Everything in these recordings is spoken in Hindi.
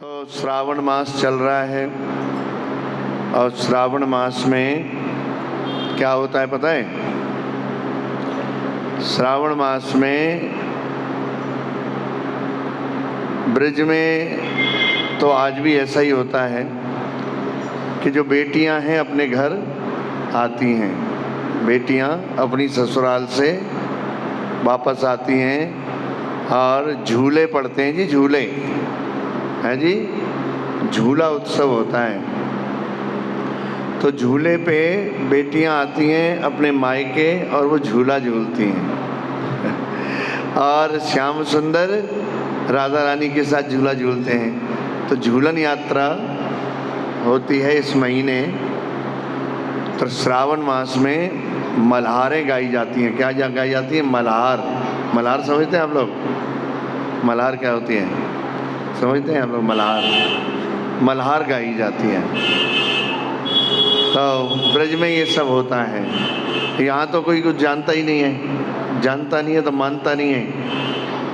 तो श्रावण मास चल रहा है और श्रावण मास में क्या होता है पता है? श्रावण मास में ब्रज में तो आज भी ऐसा ही होता है कि जो बेटियां हैं अपने घर आती हैं, बेटियां अपनी ससुराल से वापस आती हैं और झूले पड़ते हैं जी, झूले हैं जी, झूला उत्सव होता है। तो झूले पे बेटियां आती हैं अपने मायके और वो झूला झूलती हैं और श्याम सुंदर राधा रानी के साथ झूला झूलते हैं। तो झूलन यात्रा होती है इस महीने। तो श्रावण मास में मल्हारें गाई जाती हैं। क्या गाई जाती है? मल्हार। मल्हार समझते हैं आप लोग? मल्हार क्या होती है समझते हैं आप लोग? मल्हार, मल्हार गाई जाती है। तो ब्रज में ये सब होता है। यहाँ तो कोई कुछ जानता ही नहीं है, जानता नहीं है तो मानता नहीं है,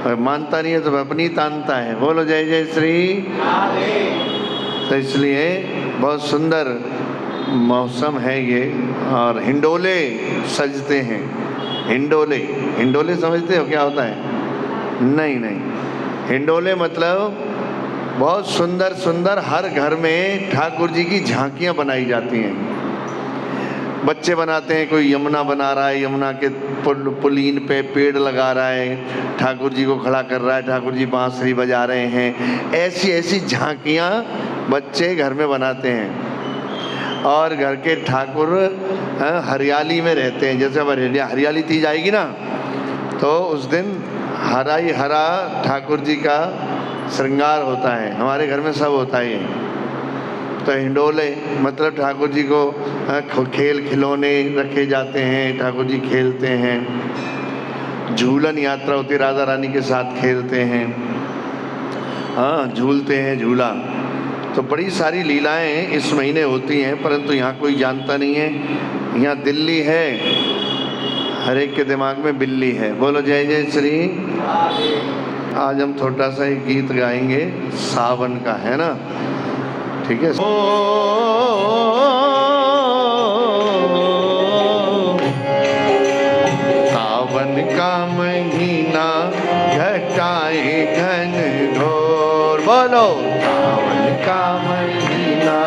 और मानता नहीं है तो अपनी तानता है। बोलो जय जय श्री। तो इसलिए बहुत सुंदर मौसम है ये। और हिंडोले सजते हैं। हिंडोले, हिंडोले समझते हो क्या होता है? नहीं, हिंडोले मतलब बहुत सुंदर सुंदर हर घर में ठाकुर जी की झांकियाँ बनाई जाती हैं। बच्चे बनाते हैं, कोई यमुना बना रहा है, यमुना के पुलीन पे पेड़ लगा रहा है, ठाकुर जी को खड़ा कर रहा है, ठाकुर जी बांसुरी बजा रहे हैं। ऐसी ऐसी झांकियाँ बच्चे घर में बनाते हैं। और घर के ठाकुर हरियाली में रहते हैं। जैसे अब हरियाली तीज आएगी ना, तो उस दिन हरा ही हरा ठाकुर जी का श्रृंगार होता है। हमारे घर में सब होता है ये। तो हिंडोले मतलब ठाकुर जी को खेल खिलौने रखे जाते हैं, ठाकुर जी खेलते हैं। झूलन यात्रा होती है, राधा रानी के साथ खेलते हैं, हाँ झूलते हैं झूला। तो बड़ी सारी लीलाएं इस महीने होती हैं, परंतु यहाँ कोई जानता नहीं है। यहाँ दिल्ली है, हर एक के दिमाग में बिल्ली है। बोलो जय जय श्री। आज हम छोटा सा एक गीत गाएंगे, सावन का, है ना? ठीक है। सावन का महीना घटाए घन घोर। बोलो सावन का महीना।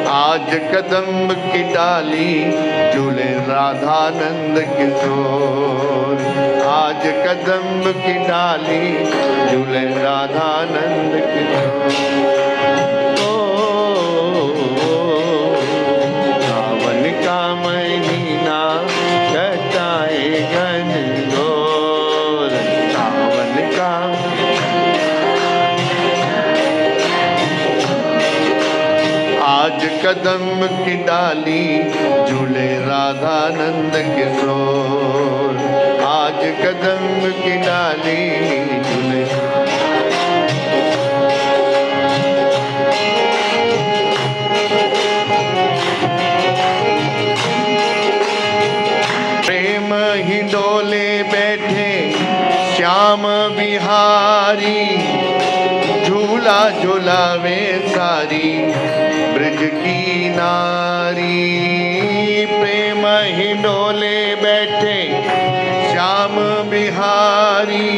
आज कदम्ब की डाली झूले राधानंद किशोर। आज कदम्ब की डाली झूले राधानंद किशोर। सावन का महीना घटाए घन घोर। सावन का आज कदम्ब की डाली झूले राधानंद किशोर। आज कदम्ब की डाली झूले। प्रेम हिंडोले बैठे श्याम बिहारी। झूला झूलावे सारी ब्रज की नारी। प्रेम हिंडोले बैठे श्याम बिहारी।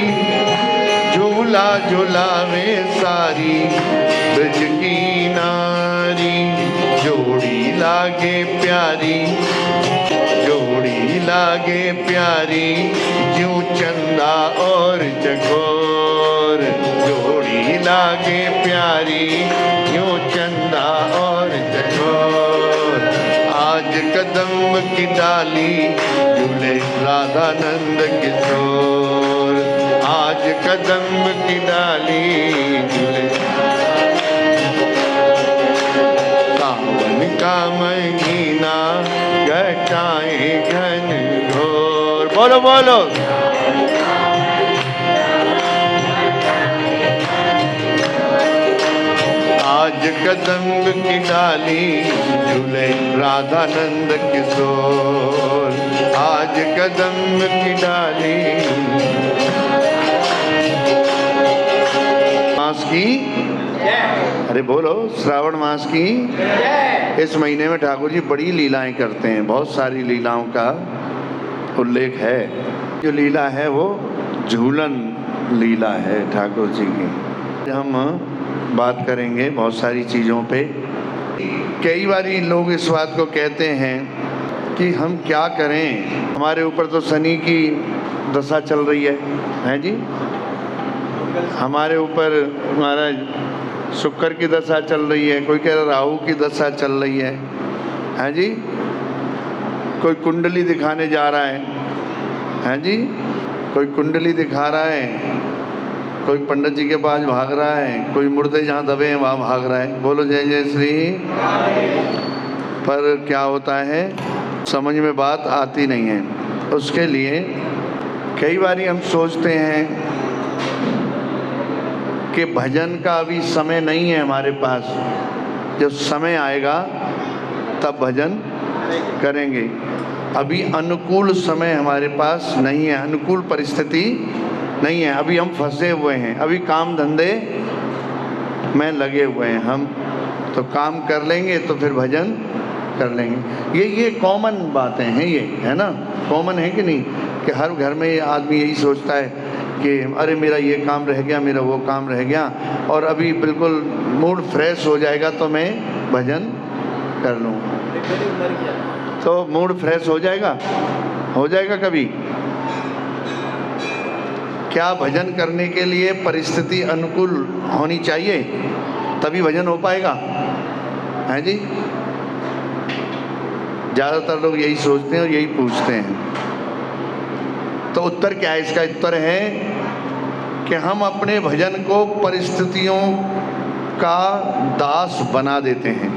झूला झूलावे सारी ब्रज की नारी। जोड़ी लागे प्यारी, जोड़ी लागे प्यारी, ज्यों चंदा और चकोर। जोड़ी लागे प्यारी, यूं चंदा और चकोर। आज कदम्ब की डाली झूले राधानंद किशोर। आज कदम्ब की डाली झूले। सावन का महीना घटाए घन घोर। बोलो बोलो। आज कदम्ब की डाली झूले राधानंद किशोर। आज कदम्ब की डाली की, अरे बोलो, श्रावण मास की। इस महीने में ठाकुर जी बड़ी लीलाएं करते हैं, बहुत सारी लीलाओं का उल्लेख है। जो लीला है वो झूलन लीला है ठाकुर जी की। हम बात करेंगे बहुत सारी चीज़ों पे। कई बार लोग इस बात को कहते हैं कि हम क्या करें, हमारे ऊपर तो शनि की दशा चल रही है जी, हमारे ऊपर महाराज शुक्र की दशा चल रही है, कोई कह रहा राहु की दशा चल रही है जी, कोई कुंडली दिखाने जा रहा है जी, कोई कुंडली दिखा रहा है, कोई पंडित जी के पास भाग रहा है, कोई मुर्दे जहाँ दबे हैं वहाँ भाग रहा है। बोलो जय जय श्री। पर क्या होता है, समझ में बात आती नहीं है। उसके लिए कई बार हम सोचते हैं कि भजन का अभी समय नहीं है हमारे पास, जब समय आएगा तब भजन करेंगे। अभी अनुकूल समय हमारे पास नहीं है, अनुकूल परिस्थिति नहीं है, अभी हम फंसे हुए हैं, अभी काम धंधे में लगे हुए हैं। हम तो काम कर लेंगे तो फिर भजन कर लेंगे। ये कॉमन बातें हैं, ये है ना, कॉमन है कि नहीं, कि हर घर में आदमी यही सोचता है कि अरे मेरा ये काम रह गया, मेरा वो काम रह गया, और अभी बिल्कुल मूड फ्रेश हो जाएगा तो मैं भजन कर लूँगा। तो मूड फ्रेश हो जाएगा कभी? क्या भजन करने के लिए परिस्थिति अनुकूल होनी चाहिए तभी भजन हो पाएगा, है जी? ज़्यादातर लोग यही सोचते हैं और यही पूछते हैं। तो उत्तर क्या है इसका? उत्तर है कि हम अपने भजन को परिस्थितियों का दास बना देते हैं।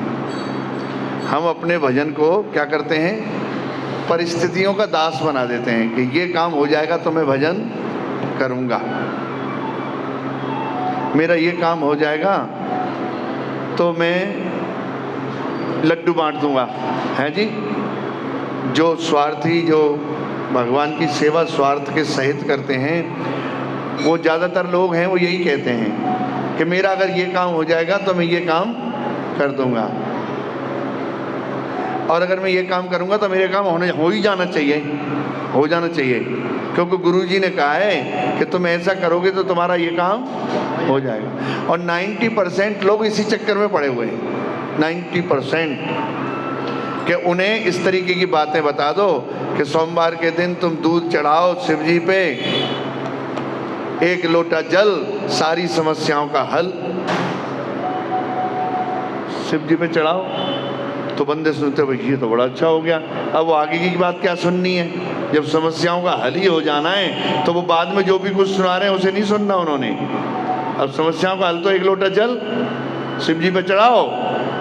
हम अपने भजन को क्या करते हैं? परिस्थितियों का दास बना देते हैं कि ये काम हो जाएगा तो मैं भजन करूँगा, मेरा ये काम हो जाएगा तो मैं लड्डू बांट दूंगा, है जी। जो स्वार्थी, जो भगवान की सेवा स्वार्थ के सहित करते हैं, वो ज़्यादातर लोग हैं वो यही कहते हैं कि मेरा अगर ये काम हो जाएगा तो मैं ये काम कर दूंगा, और अगर मैं ये काम करूंगा तो मेरे काम हो ही जाना चाहिए, क्योंकि गुरुजी ने कहा है कि तुम ऐसा करोगे तो तुम्हारा ये काम हो जाएगा। और 90% लोग इसी चक्कर में पड़े हुए हैं, 90%, कि उन्हें इस तरीके की बातें बता दो कि सोमवार के दिन तुम दूध चढ़ाओ शिव जी पे, 1 लोटा जल, सारी समस्याओं का हल शिव जी पे चढ़ाओ। तो बंदे सुनते भाई ये तो बड़ा अच्छा हो गया, अब वो आगे की बात क्या सुननी है? जब समस्याओं का हल ही हो जाना है तो वो बाद में जो भी कुछ सुना रहे हैं उसे नहीं सुनना उन्होंने। अब समस्याओं का हल तो 1 लोटा जल शिव जी पे चढ़ाओ,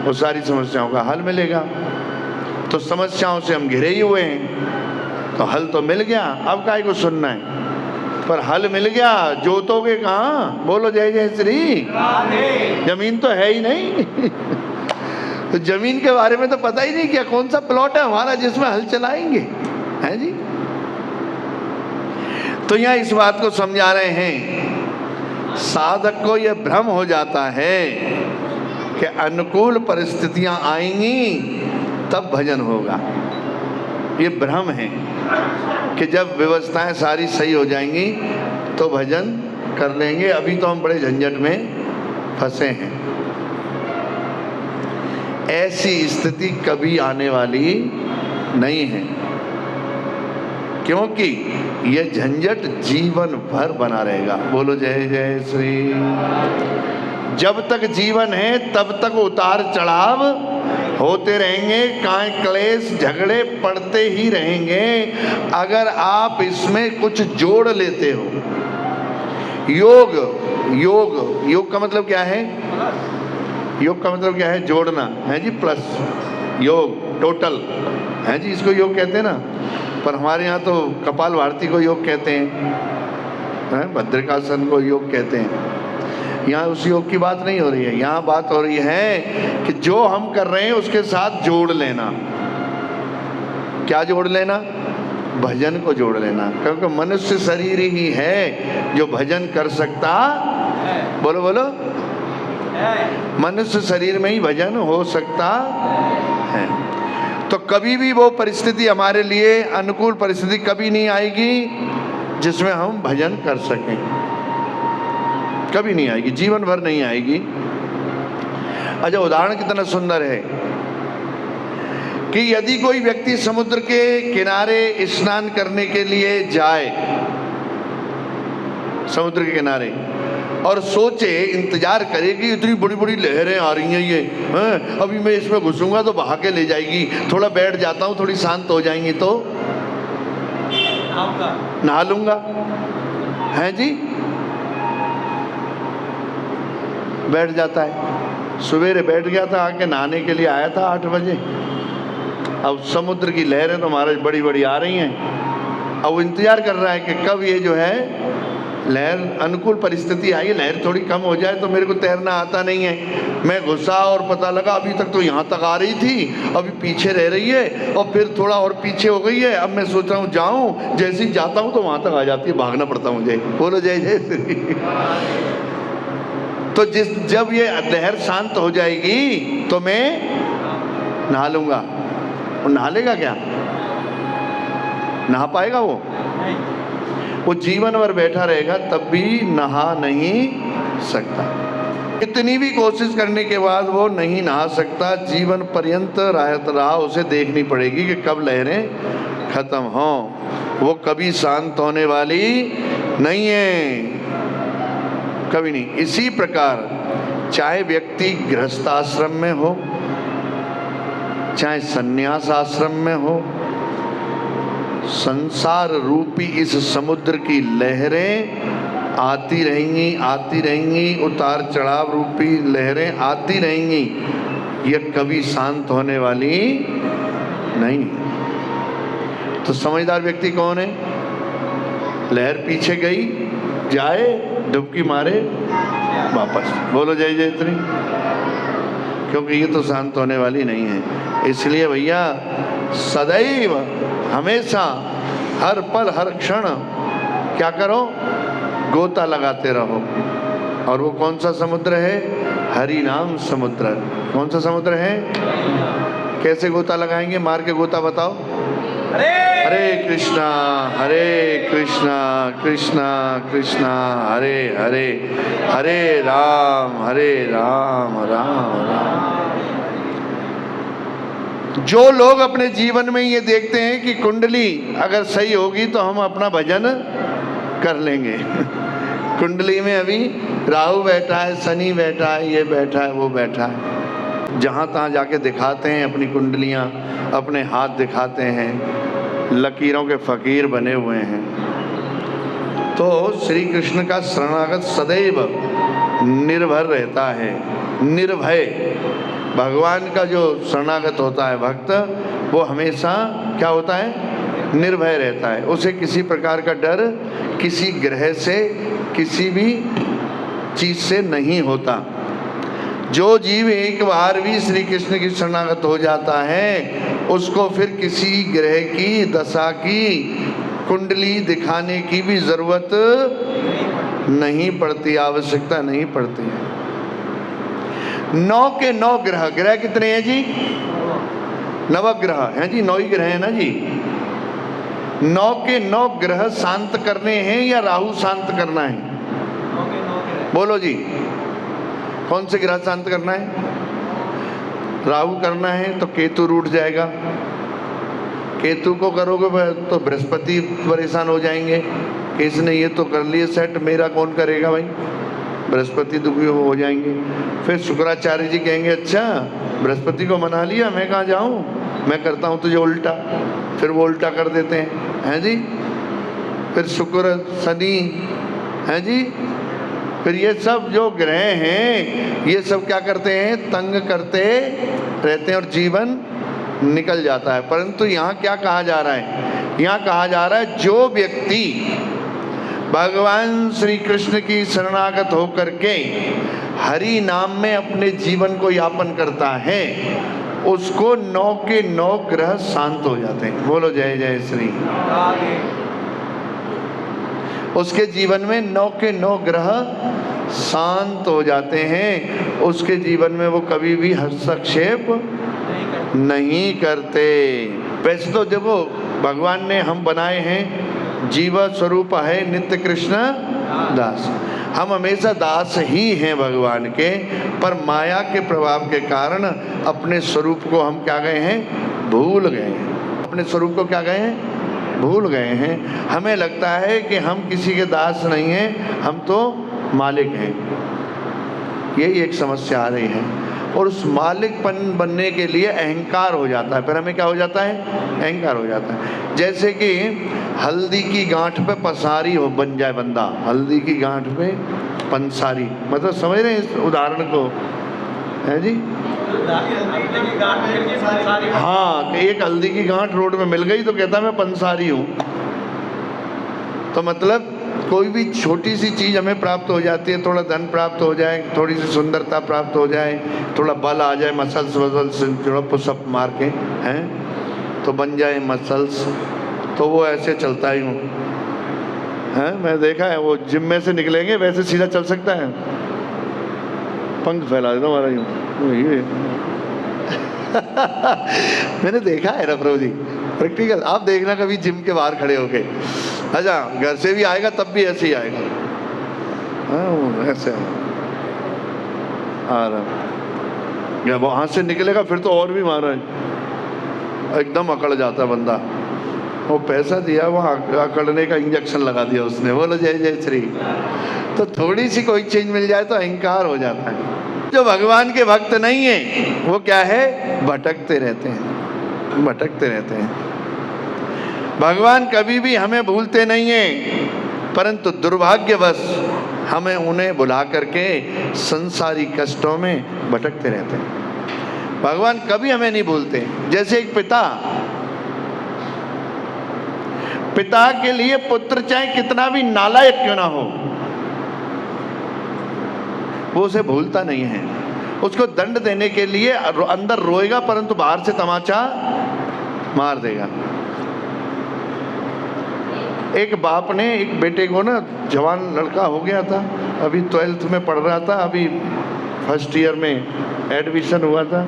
वो सारी समस्याओं का हल मिलेगा। तो समस्याओं से हम घिरे ही हुए हैं, तो हल तो मिल गया, अब काहे को सुनना है? पर हल मिल गया, जोतोगे कहाँ? बोलो जय जय श्री। जमीन तो है ही नहीं तो जमीन के बारे में तो पता ही नहीं क्या कौन सा प्लॉट है हमारा जिसमें हल चलाएंगे, है जी। तो यहाँ इस बात को समझा रहे हैं, साधक को यह भ्रम हो जाता है कि अनुकूल परिस्थितियां आएंगी तब भजन होगा। ये भ्रम है कि जब व्यवस्थाएं सारी सही हो जाएंगी तो भजन कर लेंगे, अभी तो हम बड़े झंझट में फंसे हैं। ऐसी स्थिति कभी आने वाली नहीं है, क्योंकि यह झंझट जीवन भर बना रहेगा। बोलो जय जय श्री। जब तक जीवन है तब तक उतार चढ़ाव होते रहेंगे, काय क्लेश झगड़े पड़ते ही रहेंगे। अगर आप इसमें कुछ जोड़ लेते हो, योग का मतलब क्या है? योग का मतलब क्या है? जोड़ना, है जी, प्लस योग, टोटल, है जी, इसको योग कहते हैं ना। पर हमारे यहाँ तो कपाल भारती को योग कहते हैं, भद्रिकासन को योग कहते हैं। यहाँ उस योग की बात नहीं हो रही है, यहाँ बात हो रही है कि जो हम कर रहे हैं उसके साथ जोड़ लेना। क्या जोड़ लेना? भजन को जोड़ लेना, क्योंकि मनुष्य शरीर ही है जो भजन कर सकता। बोलो बोलो। मनुष्य शरीर में ही भजन हो सकता है। तो कभी भी वो परिस्थिति हमारे लिए अनुकूल परिस्थिति कभी नहीं आएगी जिसमें हम भजन कर सकें, कभी नहीं आएगी, जीवन भर नहीं आएगी। अच्छा, उदाहरण कितना सुंदर है कि यदि कोई व्यक्ति समुद्र के किनारे स्नान करने के लिए जाए, समुद्र के किनारे, और सोचे, इंतजार करे कि इतनी बड़ी बड़ी लहरें आ रही हैं, ये अभी मैं इसमें घुसूंगा तो बहा के ले जाएगी, थोड़ा बैठ जाता हूँ, थोड़ी शांत हो जाएंगी तो नहा लूंगा, है जी, बैठ जाता है। सवेरे बैठ गया था, आके नहाने के लिए आया था 8 बजे। अब समुद्र की लहरें तो महाराज बड़ी बड़ी आ रही हैं। अब वो इंतजार कर रहा है कि कब ये जो है लहर अनुकूल परिस्थिति आई, लहर थोड़ी कम हो जाए, तो मेरे को तैरना आता नहीं है। मैं घुसा और पता लगा अभी तक तो यहाँ तक आ रही थी, अभी पीछे रह रही है और फिर थोड़ा और पीछे हो गई है। अब मैं सोच रहा हूँ जाऊँ, जैसे ही जाता हूँ तो वहाँ तक आ जाती है, भागना पड़ता मुझे। बोलो जय जय श्री। तो जब ये लहर शांत हो जाएगी तो मैं नहा लूंगा। वो नहा लेगा क्या? नहा पाएगा वो जीवन भर बैठा रहेगा तब भी नहा नहीं सकता। इतनी भी कोशिश करने के बाद वो नहीं नहा सकता, जीवन पर्यंत राह उसे देखनी पड़ेगी कि कब लहरें खत्म हों। वो कभी शांत होने वाली नहीं है, कभी नहीं। इसी प्रकार चाहे व्यक्ति गृहस्थ आश्रम में हो, चाहे संन्यास आश्रम में हो, संसार रूपी इस समुद्र की लहरें आती रहेंगी, उतार चढ़ाव रूपी लहरें आती रहेंगी, यह कभी शांत होने वाली नहीं। तो समझदार व्यक्ति कौन है? लहर पीछे गई, जाए, डुबकी मारे, वापस। बोलो जय जय श्री। क्योंकि ये तो शांत होने वाली नहीं है। इसलिए भैया सदैव, हमेशा, हर पल, हर क्षण क्या करो? गोता लगाते रहो। और वो कौन सा समुद्र है? हरि नाम समुद्र। कौन सा समुद्र है? कैसे गोता लगाएंगे? मार के गोता बताओ। हरे कृष्णा कृष्णा कृष्णा हरे हरे, हरे राम राम राम। जो लोग अपने जीवन में ये देखते हैं कि कुंडली अगर सही होगी तो हम अपना भजन कर लेंगे। कुंडली में अभी राहु बैठा है, शनि बैठा है, ये बैठा है, वो बैठा है, जहाँ तहाँ जाके दिखाते हैं अपनी कुंडलियाँ, अपने हाथ दिखाते हैं, लकीरों के फकीर बने हुए हैं। तो श्री कृष्ण का शरणागत सदैव निर्भर रहता है, निर्भय। भगवान का जो शरणागत होता है भक्त, वो हमेशा क्या होता है? निर्भय रहता है। उसे किसी प्रकार का डर किसी ग्रह से, किसी भी चीज से नहीं होता। जो जीव एक बार भी श्री कृष्ण की शरणागत हो जाता है, उसको फिर किसी ग्रह की दशा की कुंडली दिखाने की भी जरूरत नहीं पड़ती, आवश्यकता नहीं पड़ती। 9 के 9 ग्रह, ग्रह कितने हैं जी? नवग्रह हैं जी, 9 ही ग्रह हैं ना जी। 9 के 9 ग्रह शांत करने हैं या राहु शांत करना है? बोलो जी, कौन से ग्रह शांत करना है? राहु करना है तो केतु रूठ जाएगा। केतु को करोगे तो बृहस्पति परेशान हो जाएंगे कि इसने ये तो कर लिए सेट, मेरा कौन करेगा भाई? बृहस्पति दुखी हो जाएंगे। फिर शुक्राचार्य जी कहेंगे अच्छा बृहस्पति को मना लिया, मैं कहाँ जाऊँ, मैं करता हूँ तुझे उल्टा। फिर वो उल्टा कर देते हैं जी। फिर शुक्र, शनि, हैं जी। फिर ये सब जो ग्रह हैं ये सब क्या करते हैं? तंग करते रहते हैं और जीवन निकल जाता है। परंतु यहाँ क्या कहा जा रहा है? यहाँ कहा जा रहा है जो व्यक्ति भगवान श्री कृष्ण की शरणागत होकर के हरि नाम में अपने जीवन को यापन करता है, उसको 9 के 9 ग्रह शांत हो जाते हैं। बोलो जय जय श्री। उसके जीवन में 9 के 9 ग्रह शांत हो जाते हैं, उसके जीवन में वो कभी भी हस्तक्षेप नहीं करते। वैसे तो देखो भगवान ने हम बनाए हैं, जीवा स्वरूप है नित्य कृष्ण दास, हम हमेशा दास ही हैं भगवान के, पर माया के प्रभाव के कारण अपने स्वरूप को हम क्या गए हैं, भूल गए हैं। अपने स्वरूप को क्या गए हैं, भूल गए हैं। हमें लगता है कि हम किसी के दास नहीं हैं, हम तो मालिक हैं। यही एक समस्या आ रही है, और उस मालिकपन बनने के लिए अहंकार हो जाता है। फिर हमें क्या हो जाता है, अहंकार हो जाता है। जैसे कि हल्दी की गांठ पे पसारी हो बन जाए बंदा, हल्दी की गांठ पे पंसारी, मतलब समझ रहे हैं इस उदाहरण को, है जी? हाँ, एक हल्दी की गांठ रोड में मिल गई तो कहता मैं पंसारी हूँ। तो मतलब कोई भी छोटी सी चीज़ हमें प्राप्त हो जाती है, थोड़ा धन प्राप्त हो जाए, थोड़ी सी सुंदरता प्राप्त हो जाए, थोड़ा बल आ जाए, मसल्स वसल्स थोड़ा पुशअप मार के हैं तो बन जाए मसल्स, तो वो ऐसे चलता ही हूँ, हैं? मैं देखा है, वो जिम में से निकलेंगे वैसे सीधा चल सकता है, पंख फैला देता हमारा यूँ ये मैंने देखा है ना प्रभु जी, प्रैक्टिकल। आप देखना कभी जिम के बाहर खड़े होके, अच्छा घर से भी आएगा तब भी ऐसे ही आएगा, हाँ ऐसे आ रहा। जब वहाँ से निकलेगा फिर तो और भी मारा है, एकदम अकड़ जाता बंदा। वो पैसा दिया, वहाँ अकड़ने का इंजेक्शन लगा दिया उसने, बोलो जय जय श्री। तो थोड़ी सी कोई चीज मिल जाए तो अहंकार हो जाता है। जो भगवान के भक्त नहीं है वो क्या है, भटकते रहते हैं, भटकते रहते हैं। भगवान कभी भी हमें भूलते नहीं हैं, परंतु दुर्भाग्यवश हमें उन्हें भुला करके संसारी कष्टों में भटकते रहते हैं। भगवान कभी हमें नहीं भूलते। जैसे एक पिता के लिए पुत्र चाहे कितना भी नालायक क्यों ना हो, वो उसे भूलता नहीं है। उसको दंड देने के लिए अंदर रोएगा परंतु बाहर से तमाचा मार देगा। एक बाप ने एक बेटे को ना, जवान लड़का हो गया था, अभी 12th में पढ़ रहा था, अभी फर्स्ट ईयर में एडमिशन हुआ था,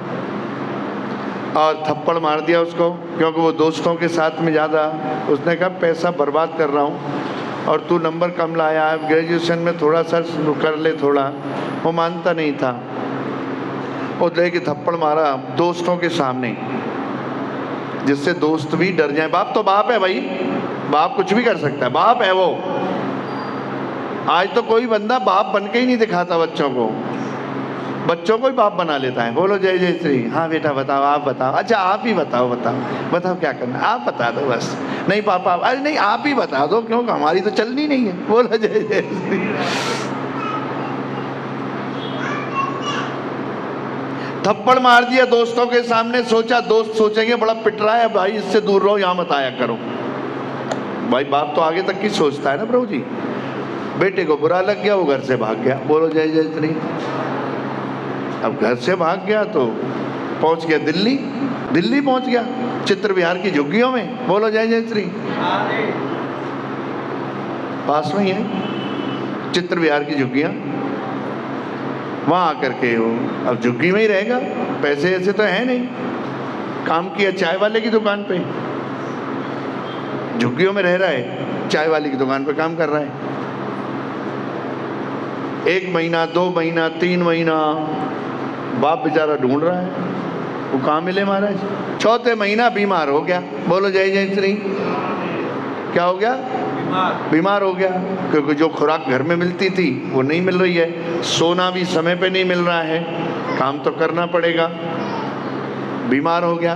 और थप्पड़ मार दिया उसको, क्योंकि वो दोस्तों के साथ में ज़्यादा, उसने कहा पैसा बर्बाद कर रहा हूँ और तू नंबर कम लाया है, ग्रेजुएशन में थोड़ा सा कर ले थोड़ा। वो मानता नहीं था, वो लेके थप्पड़ मारा दोस्तों के सामने, जिससे दोस्त भी डर जाए। बाप तो बाप है भाई, बाप कुछ भी कर सकता है, बाप है वो। आज तो कोई बंदा बाप बन के ही नहीं दिखाता बच्चों को, बच्चों को ही बाप बना लेता है। बोलो जय जय श्री। हाँ बेटा बताओ, आप बताओ, अच्छा आप ही बताओ बताओ क्या करना, आप बता दो बस। नहीं पापा, अरे नहीं आप ही बता दो, क्योंकि हमारी तो चलनी नहीं है। बोलो जय जय श्री। थप्पड़ मार दिया दोस्तों के सामने, सोचा दोस्त सोचेंगे बड़ा पिट रहा है भाई, इससे दूर रहो, यहाँ मत आया करो। भाई बाप तो आगे तक की सोचता है ना प्रभु जी। बेटे को बुरा लग गया, वो घर से भाग गया। बोलो जय जय श्री। अब घर से भाग गया तो पहुंच गया दिल्ली पहुंच गया, चित्र विहार की झुग्गियों में। बोलो जय जय श्री। पास में ही है चित्र विहार की झुग्गियां, वहां आकर के वो अब झुग्गी में ही रहेगा। पैसे ऐसे तो है नहीं, काम किया चाय वाले की दुकान पे, झुग्गियों में रह रहा है, चाय वाले की दुकान पे काम कर रहा है। 1 महीना 2 महीना 3 महीना बाप बेचारा ढूंढ रहा है, वो कहाँ मिले महाराज। 4थे महीना बीमार हो गया। बोलो जय जय श्री। क्या हो गया, बीमार हो गया, क्योंकि जो खुराक घर में मिलती थी वो नहीं मिल रही है, सोना भी समय पे नहीं मिल रहा है, काम तो करना पड़ेगा। बीमार हो गया,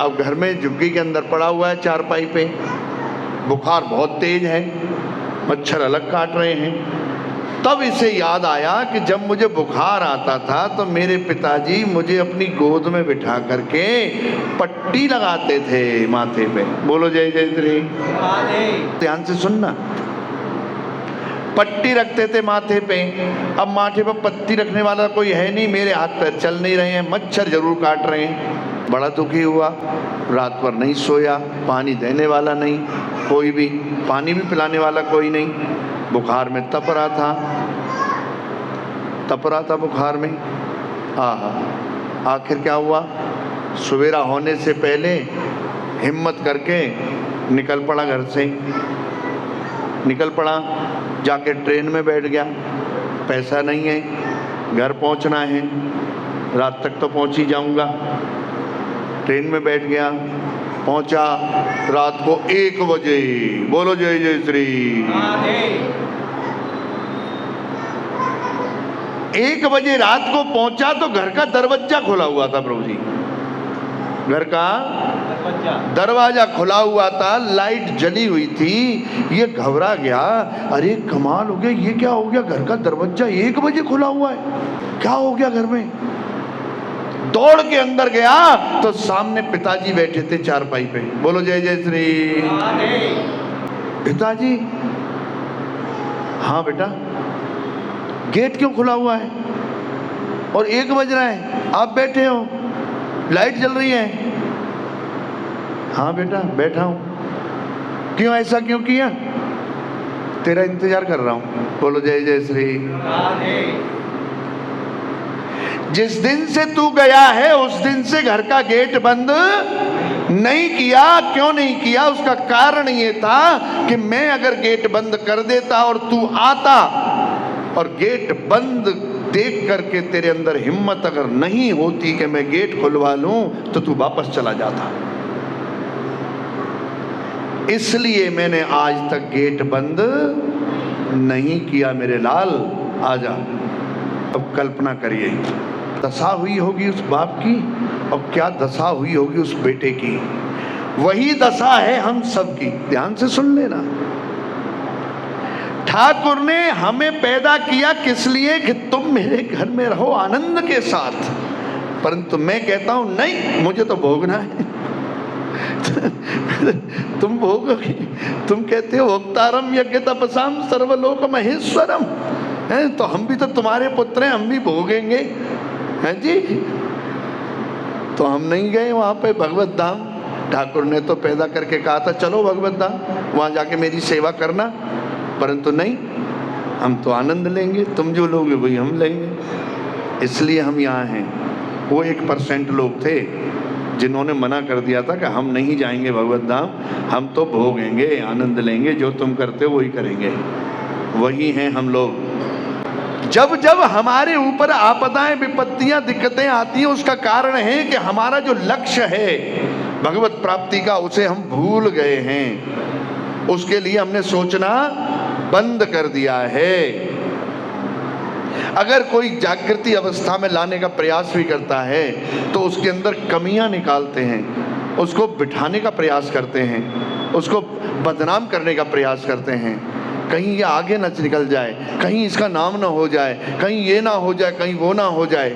अब घर में झुग्गी के अंदर पड़ा हुआ है चारपाई पे, बुखार बहुत तेज है, मच्छर अलग काट रहे हैं। तब इसे याद आया कि जब मुझे बुखार आता था तो मेरे पिताजी मुझे अपनी गोद में बिठा करके पट्टी लगाते थे माथे पे। बोलो जय जय श्री। ध्यान से सुनना, पट्टी रखते थे माथे पे। अब माथे पर पट्टी रखने वाला कोई है नहीं, मेरे हाथ पैर चल नहीं रहे हैं, मच्छर जरूर काट रहे हैं। बड़ा दुखी हुआ, रात भर नहीं सोया, पानी देने वाला नहीं, कोई भी पानी भी पिलाने वाला कोई नहीं, बुखार में तप रहा था बुखार में। आखिर क्या हुआ, सवेरा होने से पहले हिम्मत करके निकल पड़ा, घर से निकल पड़ा, जाके ट्रेन में बैठ गया। पैसा नहीं है, घर पहुंचना है, रात तक तो पहुंच ही जाऊंगा। ट्रेन में बैठ गया, पहुंचा रात को 1 बजे। बोलो जय जय श्री। 1 बजे रात को पहुंचा तो घर का दरवाजा खुला हुआ था प्रभु जी, घर का दरवाजा खुला हुआ था, लाइट जली हुई थी। ये घबरा गया, अरे कमाल हो गया, ये क्या हो गया, घर का दरवाजा 1 बजे खुला हुआ है, क्या हो गया घर में। दौड़ के अंदर गया तो सामने पिताजी बैठे थे चारपाई पे। बोलो जय जय श्री। पिताजी, हाँ बेटा, गेट क्यों खुला हुआ है और 1 बज रहा है, आप बैठे हो, लाइट जल रही है। हाँ बेटा बैठा हूं। क्यों, ऐसा क्यों किया? तेरा इंतजार कर रहा हूं। बोलो जय जय श्री। जिस दिन से तू गया है उस दिन से घर का गेट बंद नहीं किया। क्यों नहीं किया? उसका कारण ये था कि मैं अगर गेट बंद कर देता और तू आता और गेट बंद देख करके तेरे अंदर हिम्मत अगर नहीं होती कि मैं गेट खुलवा लूं तो तू वापस चला जाता। इसलिए मैंने आज तक गेट बंद नहीं किया। मेरे लाल आजा। अब कल्पना करिए, दशा हुई होगी उस बाप की और क्या दशा हुई होगी उस बेटे की। वही दशा है हम सब की। ध्यान से सुन लेना। ठाकुर ने हमें पैदा किया किस लिए? कि तुम मेरे घर में रहो आनंद के साथ। परंतु मैं कहता हूं नहीं, मुझे तो भोगना है। तुम भोगोगे। तुम कहते हो भोक्तारम यज्ञ तपसाम सर्वलोक महेश्वरम है, तो हम भी तो तुम्हारे पुत्र हैं, हम भी भोगेंगे, हैं जी। तो हम नहीं गए वहां पे भगवत धाम। ठाकुर ने तो पैदा करके कहा था चलो भगवत धाम, वहां जाके मेरी सेवा करना, परंतु नहीं, हम तो आनंद लेंगे, तुम जो लोगे वही हम लेंगे। इसलिए हम यहाँ हैं। वो 1% लोग थे जिन्होंने मना कर दिया था कि हम नहीं जाएंगे भगवत धाम, हम तो भोगेंगे, आनंद लेंगे, जो तुम करते हो वही करेंगे। वही हैं हम लोग। जब जब हमारे ऊपर आपदाएं, विपत्तियां, दिक्कतें आती हैं, उसका कारण है कि हमारा जो लक्ष्य है भगवत प्राप्ति का, उसे हम भूल गए हैं। उसके लिए हमने सोचना बंद कर दिया है। अगर कोई जागृति अवस्था में लाने का प्रयास भी करता है तो उसके अंदर कमियां निकालते हैं, उसको बिठाने का प्रयास करते हैं, उसको बदनाम करने का प्रयास करते हैं। कहीं ये आगे न निकल जाए, कहीं इसका नाम ना हो जाए, कहीं ये ना हो जाए, कहीं वो ना हो जाए।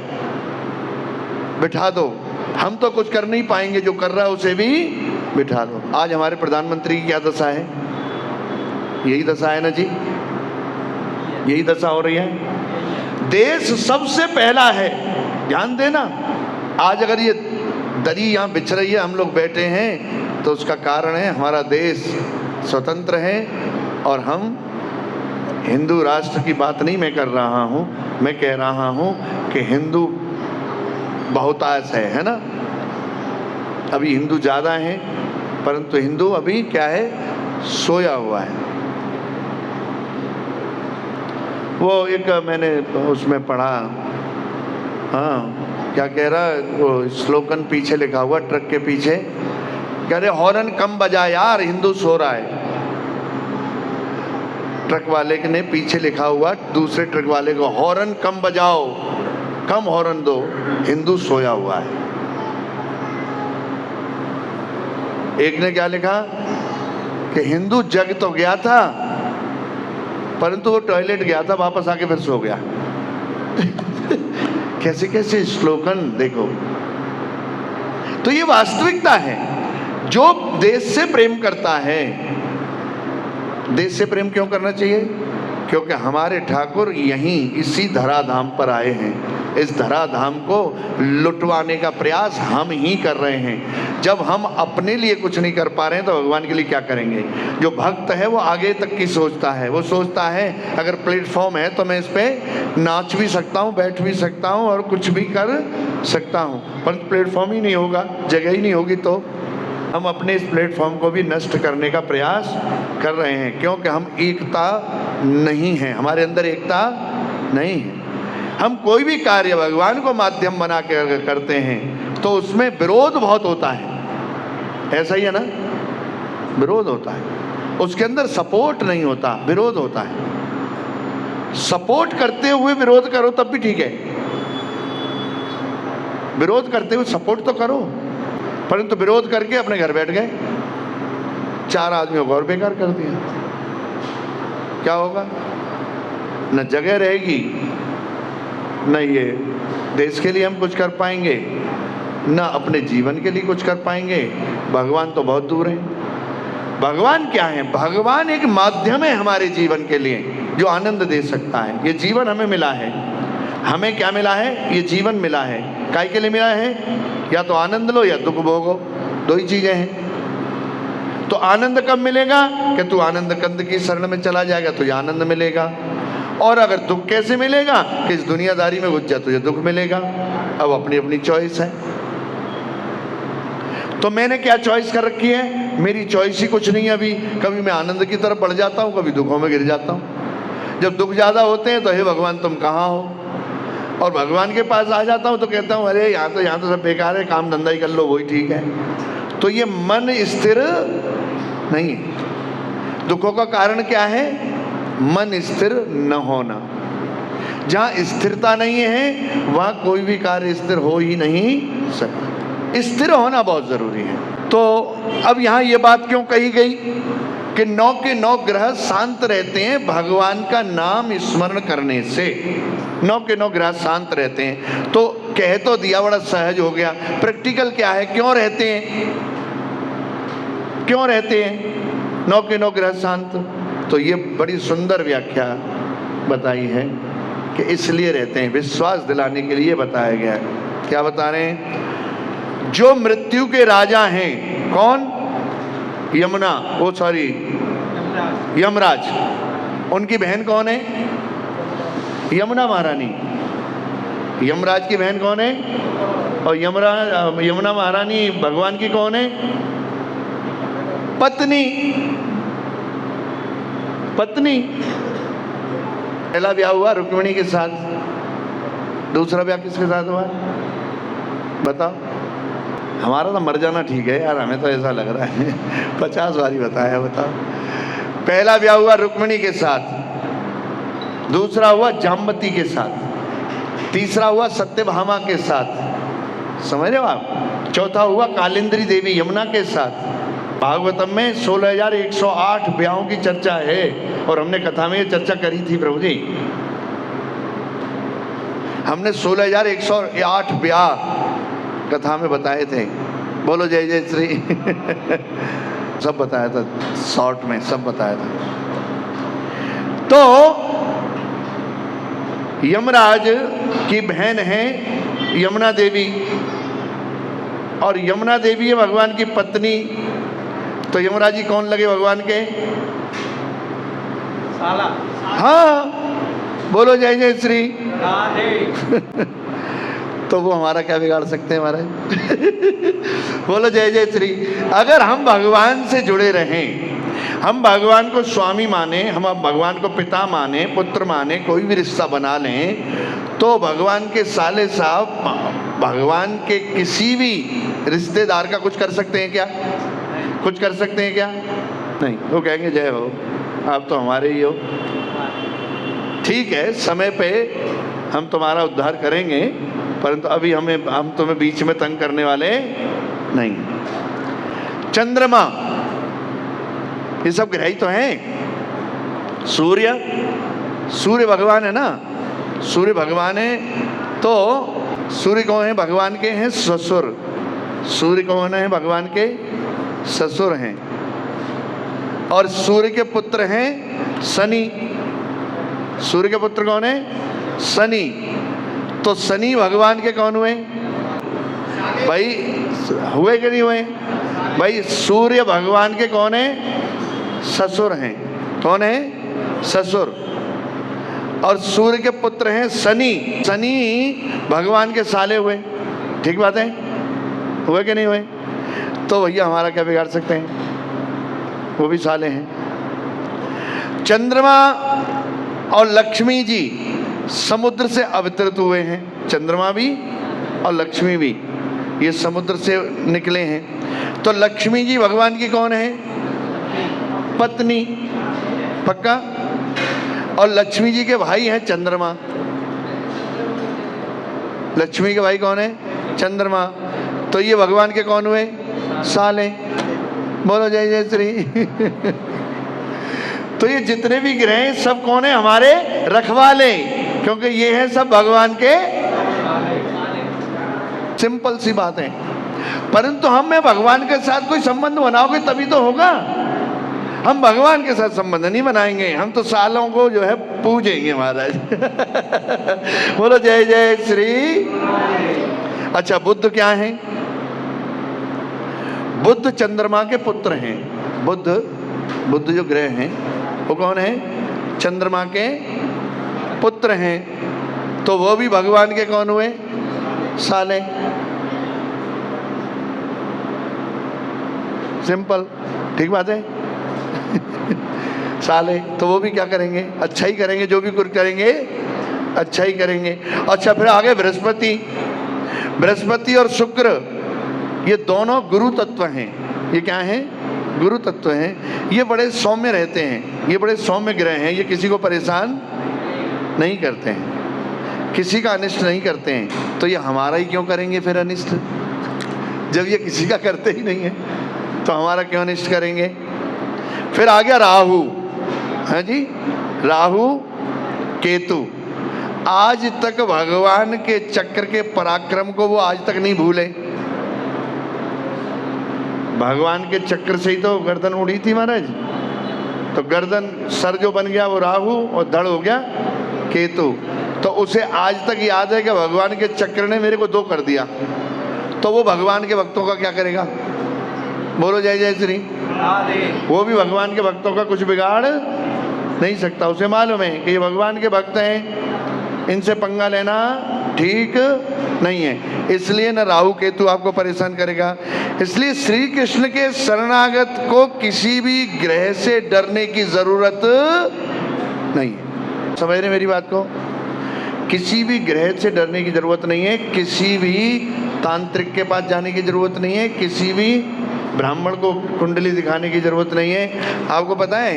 बिठा दो, हम तो कुछ कर नहीं पाएंगे, जो कर रहा है उसे भी बिठा दो। आज हमारे प्रधानमंत्री की क्या दशा है? यही दशा है ना जी, यही दशा हो रही है। देश सबसे पहला है, ध्यान देना। आज अगर ये दरी यहाँ बिछ रही है, हम लोग बैठे हैं, तो उसका कारण है हमारा देश स्वतंत्र है और हम हिंदू राष्ट्र की बात नहीं मैं कर रहा हूँ, मैं कह रहा हूँ कि हिंदू बहुतायत है ना। अभी हिंदू ज़्यादा हैं, परंतु हिंदू अभी क्या है, सोया हुआ है। वो एक मैंने उसमें पढ़ा, हाँ क्या कह रहा है वो स्लोगन पीछे लिखा हुआ, ट्रक के पीछे कह रहे हॉर्न कम बजा यार, हिंदू सो रहा है। ट्रक वाले ने पीछे लिखा हुआ दूसरे ट्रक वाले को, हॉर्न कम बजाओ, कम हॉर्न दो, हिंदू सोया हुआ है। एक ने क्या लिखा कि हिंदू जग तो गया था परंतु वो टॉयलेट गया था, वापस आके फिर सो गया। कैसे कैसे स्लोगन देखो। तो ये वास्तविकता है। जो देश से प्रेम करता है, देश से प्रेम क्यों करना चाहिए? क्योंकि हमारे ठाकुर यहीं इसी धराधाम पर आए हैं। इस धराधाम को लुटवाने का प्रयास हम ही कर रहे हैं। जब हम अपने लिए कुछ नहीं कर पा रहे हैं तो भगवान के लिए क्या करेंगे। जो भक्त है वो आगे तक की सोचता है, वो सोचता है अगर प्लेटफॉर्म है तो मैं इस पर नाच भी सकता हूँ, बैठ भी सकता हूँ और कुछ भी कर सकता हूँ, परंतु प्लेटफॉर्म ही नहीं होगा, जगह ही नहीं होगी तो हम अपने इस प्लेटफॉर्म को भी नष्ट करने का प्रयास कर रहे हैं, क्योंकि हम एकता नहीं है, हमारे अंदर एकता नहीं है। हम कोई भी कार्य भगवान को माध्यम बना के अगर करते हैं तो उसमें विरोध बहुत होता है, ऐसा ही है ना, विरोध होता है, उसके अंदर सपोर्ट नहीं होता, विरोध होता है। सपोर्ट करते हुए विरोध करो तब भी ठीक है, विरोध करते हुए सपोर्ट तो करो, परंतु विरोध करके अपने घर बैठ गए, 4 आदमियों को और बेकार कर दिया, क्या होगा। न जगह रहेगी, न ये देश के लिए हम कुछ कर पाएंगे, न अपने जीवन के लिए कुछ कर पाएंगे। भगवान तो बहुत दूर है। भगवान क्या है, भगवान एक माध्यम है हमारे जीवन के लिए जो आनंद दे सकता है। ये जीवन हमें मिला है, हमें क्या मिला है, ये जीवन मिला है, काय के लिए मिला है, या तो आनंद लो या दुख भोगो, 2 ही चीजें हैं। तो आनंद कब मिलेगा कि तू आनंद कंद की शरण में चला जाएगा तो ये आनंद मिलेगा, और अगर दुख कैसे मिलेगा कि इस दुनियादारी में घुस जा तो ये दुख मिलेगा। अब अपनी अपनी चॉइस है। तो मैंने क्या चॉइस कर रखी है, मेरी चॉइस ही कुछ नहीं है अभी। कभी मैं आनंद की तरफ बढ़ जाता हूँ, कभी दुखों में गिर जाता हूँ। जब दुख ज़्यादा होते हैं तो हे भगवान तुम कहाँ हो, और भगवान के पास आ जाता हूँ तो कहता हूँ अरे यहाँ तो सब बेकार है, काम धंधा ही कर लो वही ठीक है। तो ये मन स्थिर नहीं है। दुखों का कारण क्या है, मन स्थिर न होना। जहाँ स्थिरता नहीं है वहाँ कोई भी कार्य स्थिर हो ही नहीं सकता। स्थिर होना बहुत ज़रूरी है। तो अब यहाँ ये बात क्यों कही गई कि 9 के 9 ग्रह शांत रहते हैं भगवान का नाम स्मरण करने से। 9 के 9 ग्रह शांत रहते हैं, तो कह तो दिया, बड़ा सहज हो गया। प्रैक्टिकल क्या है, क्यों रहते हैं, क्यों रहते हैं 9 के 9 ग्रह शांत। तो ये बड़ी सुंदर व्याख्या बताई है कि इसलिए रहते हैं, विश्वास दिलाने के लिए बताया गया है। क्या बता रहे हैं, जो मृत्यु के राजा हैं, कौन, यमुना, वो सॉरी यमराज, उनकी बहन कौन है, यमुना महारानी। यमराज की बहन कौन है, और यमुना महारानी भगवान की कौन है, पत्नी। पत्नी। पहला ब्याह हुआ रुक्मिणी के साथ, दूसरा ब्याह किसके साथ हुआ बताओ। हमारा तो मर जाना ठीक है यार, हमें तो ऐसा लग रहा है 50 बारी बताया, बताओ। पहला ब्याह हुआ रुक्मिणी के साथ, दूसरा हुआ जाम्बती के साथ, तीसरा हुआ सत्यभामा के साथ, समझ रहे हो आप, चौथा हुआ कालिंदी देवी यमुना के साथ। भागवतम में 16,108 ब्याहों की चर्चा है, और हमने कथा में ये चर्चा करी थी प्रभु जी। हमने 16,108 ब्याह कथा में बताए थे। बोलो जय जय श्री सब बताया था, शॉर्ट में सब बताया था। तो यमराज की बहन है यमुना देवी, और यमुना देवी है भगवान की पत्नी। तो यमराज जी कौन लगे भगवान के, साला। हाँ, बोलो जय जय श्री तो वो हमारा क्या बिगाड़ सकते हैं महाराज बोलो जय जय श्री। अगर हम भगवान से जुड़े रहें, हम भगवान को स्वामी माने, हम भगवान को पिता माने, पुत्र माने, कोई भी रिश्ता बना लें, तो भगवान के साले साहब भगवान के किसी भी रिश्तेदार का कुछ कर सकते हैं क्या, कुछ कर सकते हैं क्या, नहीं। वो कहेंगे जय हो, आप तो हमारे ही हो, ठीक है, समय पे हम तुम्हारा उद्धार करेंगे, परंतु अभी हम तुम्हें बीच में तंग करने वाले नहीं। चंद्रमा, ये सब ग्रह ही तो हैं। सूर्य भगवान है ना, सूर्य भगवान है। तो सूर्य कौन है, भगवान के हैं ससुर। सूर्य कौन है, भगवान के ससुर हैं। और सूर्य के पुत्र हैं शनि। सूर्य के पुत्र कौन है, शनि। तो शनि भगवान के कौन हुए भाई? हुए कि नहीं हुए भाई? सूर्य भगवान के कौन है? ससुर हैं। कौन है? ससुर। और सूर्य के पुत्र हैं शनि। शनि भगवान के साले हुए। ठीक बात है? हुए कि नहीं हुए? तो भैया हमारा क्या बिगाड़ सकते हैं? वो भी साले हैं। चंद्रमा और लक्ष्मी जी समुद्र से अवतरित हुए हैं। चंद्रमा भी और लक्ष्मी भी ये समुद्र से निकले हैं। तो लक्ष्मी जी भगवान की कौन है? पत्नी। पक्का? और लक्ष्मी जी के भाई हैं चंद्रमा। लक्ष्मी के भाई कौन है? चंद्रमा। तो ये भगवान के कौन हुए? साले। बोलो जय जय श्री। तो ये जितने भी ग्रह हैं सब कौन है? हमारे रखवाले, क्योंकि ये हैं सब भगवान के। सिंपल सी बात है। परंतु हम में भगवान के साथ कोई संबंध बनाओगे तभी तो होगा। हम भगवान के साथ संबंध नहीं बनाएंगे, हम तो सालों को जो है पूजेंगे महाराज। बोलो जय जय श्री। अच्छा, बुद्ध क्या है? बुद्ध चंद्रमा के पुत्र हैं। बुद्ध जो ग्रह हैं वो कौन है? चंद्रमा के पुत्र हैं। तो वो भी भगवान के कौन हुए? साले। सिंपल। ठीक बात है? साले। तो वो भी क्या करेंगे? अच्छा ही करेंगे। जो भी कुछ करेंगे अच्छा ही करेंगे। अच्छा, फिर आगे बृहस्पति। बृहस्पति और शुक्र ये दोनों गुरु तत्व हैं। ये क्या हैं? गुरु तत्व हैं। ये बड़े सौम्य रहते हैं, ये बड़े सौम्य ग्रह हैं। ये किसी को परेशान नहीं करते हैं, किसी का अनिष्ट नहीं करते हैं। तो ये हमारा ही क्यों करेंगे फिर अनिष्ट? जब ये किसी का करते ही नहीं है तो हमारा क्यों अनिष्ट करेंगे? फिर आ गया राहु। हाँ जी, राहु केतु। आज तक भगवान के चक्र के पराक्रम को वो आज तक नहीं भूले। भगवान के चक्र से ही तो गर्दन उड़ी थी महाराज। तो गर्दन, सर जो बन गया वो राहु और धड़ हो गया केतु। तो उसे आज तक याद है कि भगवान के चक्र ने मेरे को दो कर दिया। तो वो भगवान के भक्तों का क्या करेगा? बोलो जय जय श्री। वो भी भगवान के भक्तों का कुछ बिगाड़ नहीं सकता। उसे मालूम है कि ये भगवान के भक्त हैं, इनसे पंगा लेना ठीक नहीं है। इसलिए न राहु केतु आपको परेशान करेगा। इसलिए श्री कृष्ण के शरणागत को किसी भी ग्रह से डरने की जरूरत नहीं है। समझ रहे मेरी बात को? किसी भी ग्रह से डरने की जरूरत नहीं है। किसी भी तांत्रिक के पास जाने की जरूरत नहीं है। किसी भी ब्राह्मण को कुंडली दिखाने की जरूरत नहीं है। आपको पता है,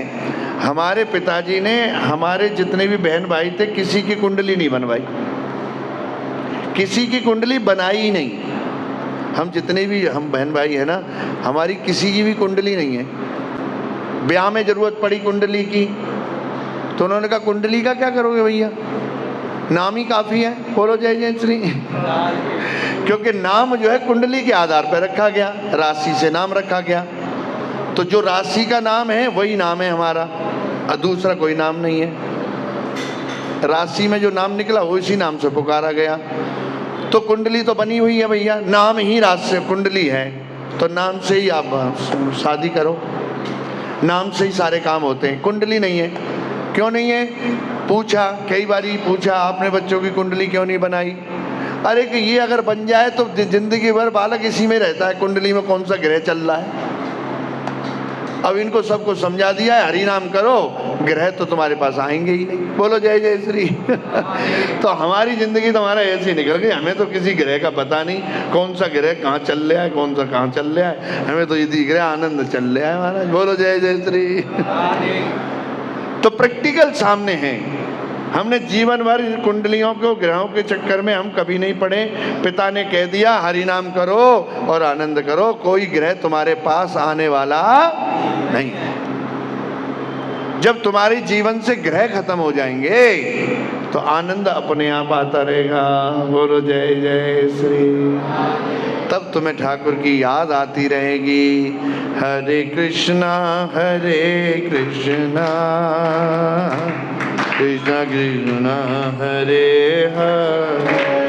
हमारे पिताजी ने हमारे जितने भी बहन भाई थे किसी की कुंडली नहीं बनवाई, किसी की कुंडली बनाई ही नहीं। हम जितने भी हम बहन भाई है ना, हमारी किसी की भी कुंडली नहीं है। ब्याह में जरूरत पड़ी कुंडली की तो उन्होंने कहा कुंडली का क्या करोगे भैया, नाम ही काफी है। बोलो जय जय श्री। क्योंकि नाम जो है कुंडली के आधार पर रखा गया, राशि से नाम रखा गया। तो जो राशि का नाम है वही नाम है हमारा, और दूसरा कोई नाम नहीं है। राशि में जो नाम निकला वो इसी नाम से पुकारा गया। तो कुंडली तो बनी हुई है भैया, नाम ही राशि कुंडली है। तो नाम से ही आप शादी करो, नाम से ही सारे काम होते हैं। कुंडली नहीं है। क्यों नहीं है? पूछा, कई बारी पूछा, आपने बच्चों की कुंडली क्यों नहीं बनाई? अरे कि ये अगर बन जाए तो जिंदगी भर बालक इसी में रहता है, कुंडली में कौन सा ग्रह चल रहा है। अब इनको सबको समझा दिया है, हरि नाम करो, ग्रह तो तुम्हारे पास आएंगे ही नहीं। बोलो जय जय श्री। तो हमारी जिंदगी तो हमारा ऐसे ही निकल गई। हमें तो किसी ग्रह का पता नहीं, कौन सा ग्रह कहाँ चल रहा है, कौन सा कहाँ चल रहा है। हमें तो ये दिख रहा है आनंद चल रहा है महाराज। बोलो जय जय श्री। तो प्रैक्टिकल सामने है। हमने जीवन भर कुंडलियों को ग्रहों के चक्कर में हम कभी नहीं पड़े। पिता ने कह दिया हरि नाम करो और आनंद करो, कोई ग्रह तुम्हारे पास आने वाला नहीं। जब तुम्हारे जीवन से ग्रह खत्म हो जाएंगे तो आनंद अपने आप आता रहेगा। बोलो जय जय श्री। तब तुम्हें ठाकुर की याद आती रहेगी। हरे कृष्णा कृष्णा कृष्णा हरे हरे।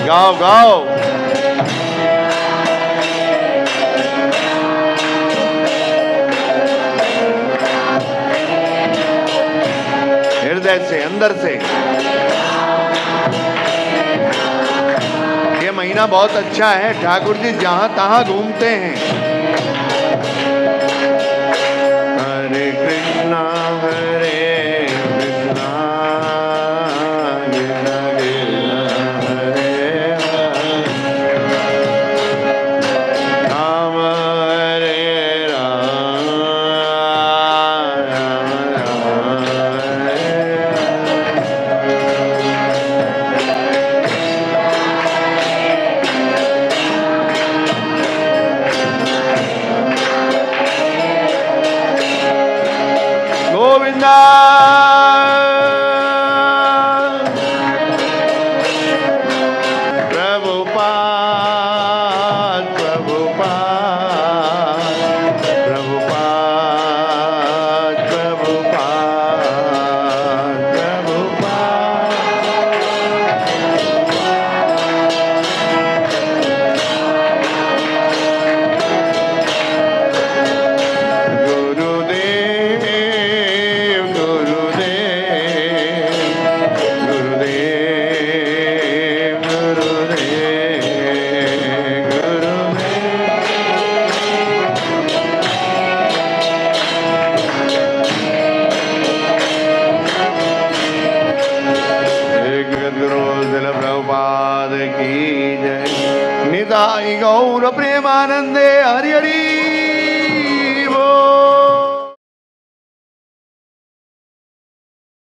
गाओ गाओ। हृदय से, अंदर से। ये महीना बहुत अच्छा है, ठाकुर जी जहां तहां घूमते हैं। हरे कृष्णा हरे कृष्णा कृष्णा कृष्णा हरे हरे, राम हरे राम राम राम हरे गोविंदा। प्रभुपाद प्रभुपाद प्रभुपाद प्रभुपाद प्रभुपाद। गुरुदेव गुरुदेव गुरुदेव गुरुदेव गुरुदेव। गुरु दिल प्रभुपाद की जय। निताई गौर प्रेमानंदे हरि हरि।